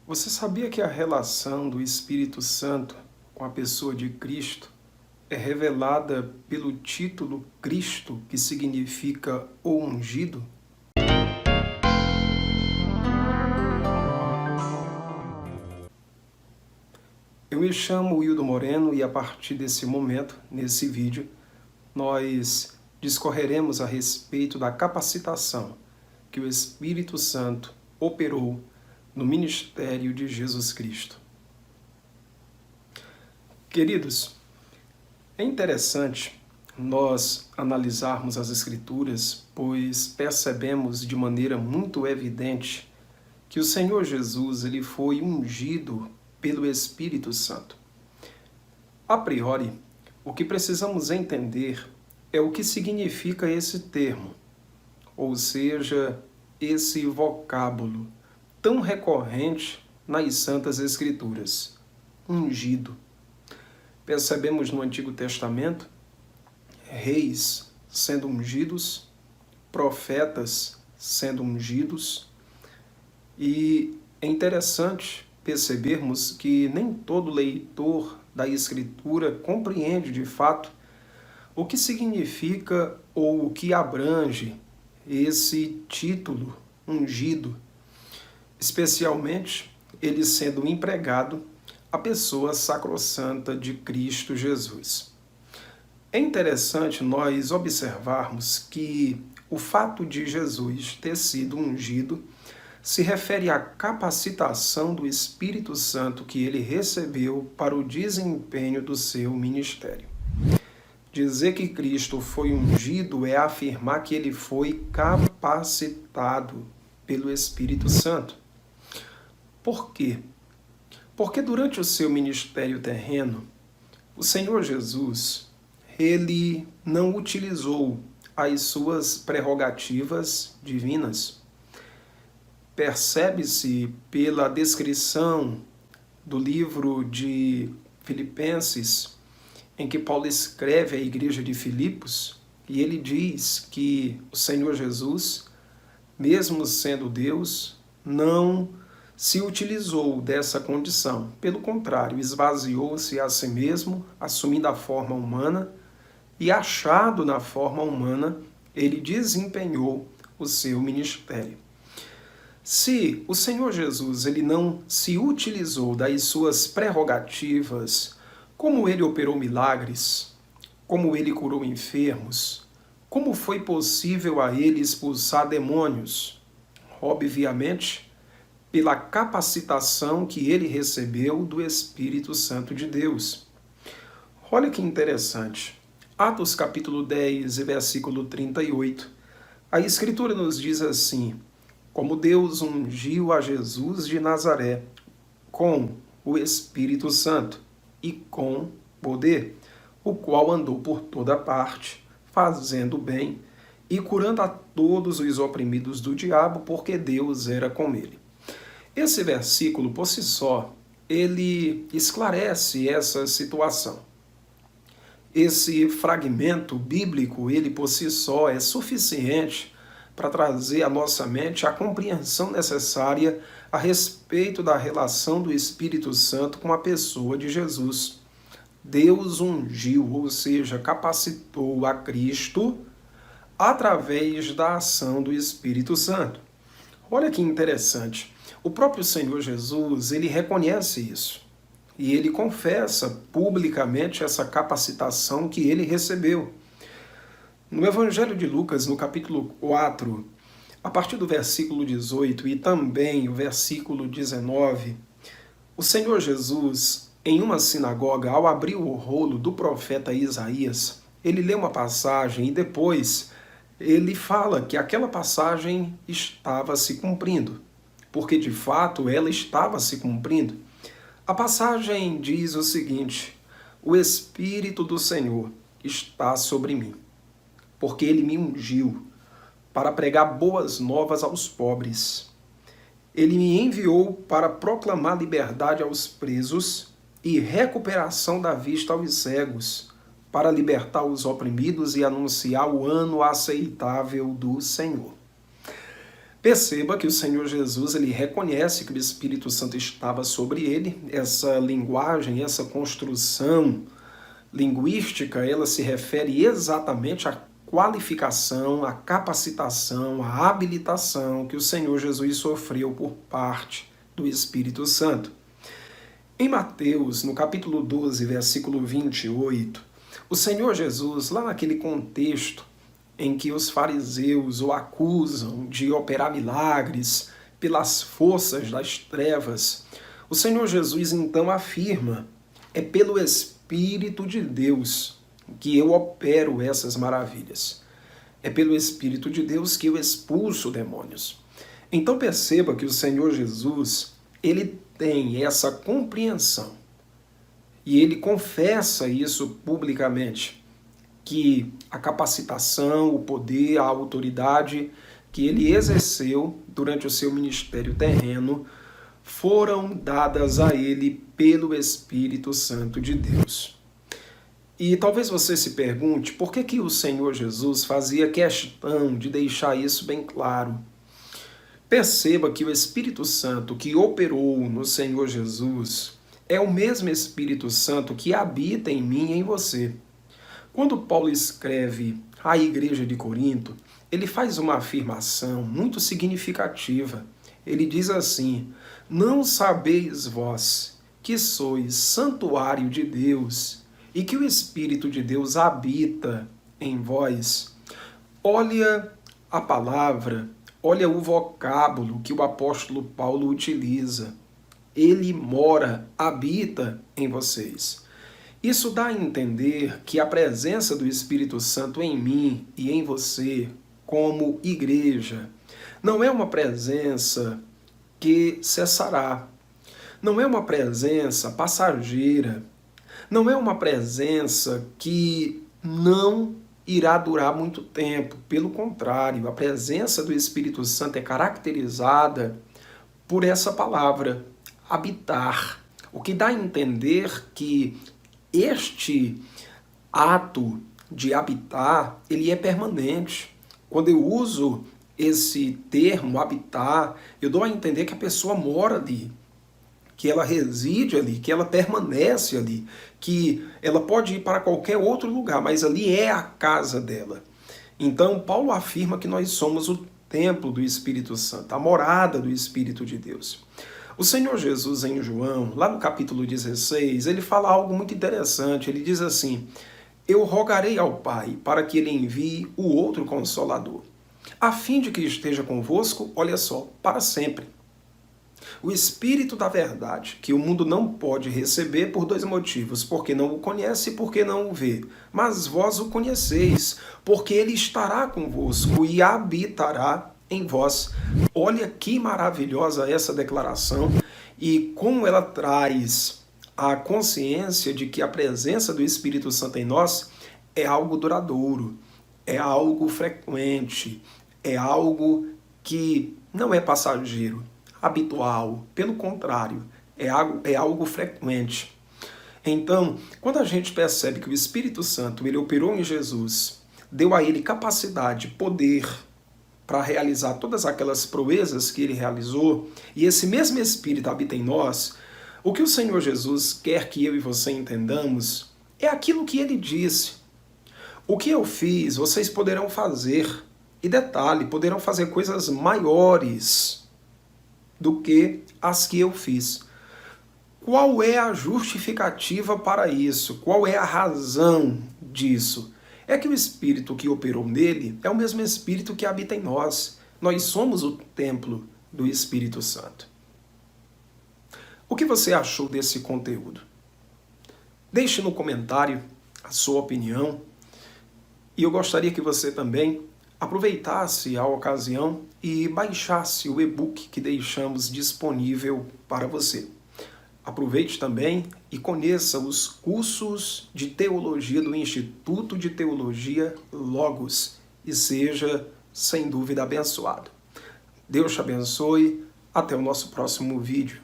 Você sabia que a relação do Espírito Santo com a pessoa de Cristo é revelada pelo título Cristo, que significa o ungido? Eu me chamo Wildo Moreno e a partir desse momento, nesse vídeo, nós discorreremos a respeito da capacitação que o Espírito Santo operou no ministério de Jesus Cristo. Queridos, é interessante nós analisarmos as Escrituras, pois percebemos de maneira muito evidente que o Senhor Jesus ele foi ungido pelo Espírito Santo. A priori, o que precisamos entender é o que significa esse termo, ou seja, esse vocábulo tão recorrente nas Santas Escrituras, ungido. Percebemos no Antigo Testamento reis sendo ungidos, profetas sendo ungidos, e é interessante percebermos que nem todo leitor da Escritura compreende de fato o que significa ou o que abrange esse título ungido, especialmente ele sendo empregado à pessoa sacrossanta de Cristo Jesus. É interessante nós observarmos que o fato de Jesus ter sido ungido se refere à capacitação do Espírito Santo que ele recebeu para o desempenho do seu ministério. Dizer que Cristo foi ungido é afirmar que ele foi capacitado pelo Espírito Santo. Por quê? Porque durante o seu ministério terreno, o Senhor Jesus, ele não utilizou as suas prerrogativas divinas. Percebe-se pela descrição do livro de Filipenses, em que Paulo escreve à igreja de Filipos, e ele diz que o Senhor Jesus, mesmo sendo Deus, não se utilizou dessa condição. Pelo contrário, esvaziou-se a si mesmo, assumindo a forma humana, e achado na forma humana, ele desempenhou o seu ministério. Se o Senhor Jesus ele não se utilizou das suas prerrogativas, como ele operou milagres, como ele curou enfermos, como foi possível a ele expulsar demônios? Obviamente, pela capacitação que ele recebeu do Espírito Santo de Deus. Olha que interessante. Atos capítulo 10 e versículo 38. A Escritura nos diz assim: como Deus ungiu a Jesus de Nazaré com o Espírito Santo e com poder, o qual andou por toda parte, fazendo bem e curando a todos os oprimidos do diabo, porque Deus era com ele. Esse versículo, por si só, ele esclarece essa situação. Esse fragmento bíblico, ele por si só é suficiente para trazer à nossa mente a compreensão necessária a respeito da relação do Espírito Santo com a pessoa de Jesus. Deus ungiu, ou seja, capacitou a Cristo através da ação do Espírito Santo. Olha que interessante. O próprio Senhor Jesus, ele reconhece isso. E ele confessa publicamente essa capacitação que ele recebeu. No Evangelho de Lucas, no capítulo 4, a partir do versículo 18 e também o versículo 19, o Senhor Jesus, em uma sinagoga, ao abrir o rolo do profeta Isaías, ele lê uma passagem e depois ele fala que aquela passagem estava se cumprindo, porque de fato ela estava se cumprindo. A passagem diz o seguinte: o Espírito do Senhor está sobre mim, porque ele me ungiu para pregar boas novas aos pobres. Ele me enviou para proclamar liberdade aos presos e recuperação da vista aos cegos, para libertar os oprimidos e anunciar o ano aceitável do Senhor. Perceba que o Senhor Jesus ele reconhece que o Espírito Santo estava sobre ele. Essa linguagem, essa construção linguística, ela se refere exatamente à qualificação, à capacitação, à habilitação que o Senhor Jesus sofreu por parte do Espírito Santo. Em Mateus, no capítulo 12, versículo 28, o Senhor Jesus, lá naquele contexto em que os fariseus o acusam de operar milagres pelas forças das trevas, o Senhor Jesus então afirma: é pelo Espírito de Deus que eu opero essas maravilhas. É pelo Espírito de Deus que eu expulso demônios. Então perceba que o Senhor Jesus, ele tem essa compreensão e ele confessa isso publicamente, que a capacitação, o poder, a autoridade que ele exerceu durante o seu ministério terreno foram dadas a ele pelo Espírito Santo de Deus. E talvez você se pergunte por que o Senhor Jesus fazia questão de deixar isso bem claro. Perceba que o Espírito Santo que operou no Senhor Jesus é o mesmo Espírito Santo que habita em mim e em você. Quando Paulo escreve à igreja de Corinto, ele faz uma afirmação muito significativa. Ele diz assim: não sabeis vós que sois santuário de Deus e que o Espírito de Deus habita em vós? Olha a palavra, olha o vocábulo que o apóstolo Paulo utiliza. Ele mora, habita em vocês. Isso dá a entender que a presença do Espírito Santo em mim e em você, como igreja, não é uma presença que cessará. Não é uma presença passageira. Não é uma presença que não irá durar muito tempo. Pelo contrário, a presença do Espírito Santo é caracterizada por essa palavra, habitar. O que dá a entender que este ato de habitar, ele é permanente. Quando eu uso esse termo, habitar, eu dou a entender que a pessoa mora ali, que ela reside ali, que ela permanece ali, que ela pode ir para qualquer outro lugar, mas ali é a casa dela. Então, Paulo afirma que nós somos o templo do Espírito Santo, a morada do Espírito de Deus. O Senhor Jesus, em João, lá no capítulo 16, ele fala algo muito interessante. Ele diz assim: eu rogarei ao Pai para que ele envie o outro Consolador, a fim de que esteja convosco, olha só, para sempre. O Espírito da verdade, que o mundo não pode receber por dois motivos: porque não o conhece e porque não o vê. Mas vós o conheceis, porque ele estará convosco e habitará em vós. Olha que maravilhosa essa declaração e como ela traz a consciência de que a presença do Espírito Santo em nós é algo duradouro, é algo frequente, é algo que não é passageiro, habitual, pelo contrário, é algo frequente. Então, quando a gente percebe que o Espírito Santo ele operou em Jesus, deu a ele capacidade, poder para realizar todas aquelas proezas que ele realizou, e esse mesmo Espírito habita em nós, o que o Senhor Jesus quer que eu e você entendamos é aquilo que ele disse. O que eu fiz, vocês poderão fazer. E detalhe, poderão fazer coisas maiores do que as que eu fiz. Qual é a justificativa para isso? Qual é a razão disso? É que o Espírito que operou nele é o mesmo Espírito que habita em nós. Nós somos o templo do Espírito Santo. O que você achou desse conteúdo? Deixe no comentário a sua opinião. E eu gostaria que você também aproveitasse a ocasião e baixasse o e-book que deixamos disponível para você. Aproveite também e conheça os cursos de teologia do Instituto de Teologia Logos e seja, sem dúvida, abençoado. Deus te abençoe. Até o nosso próximo vídeo.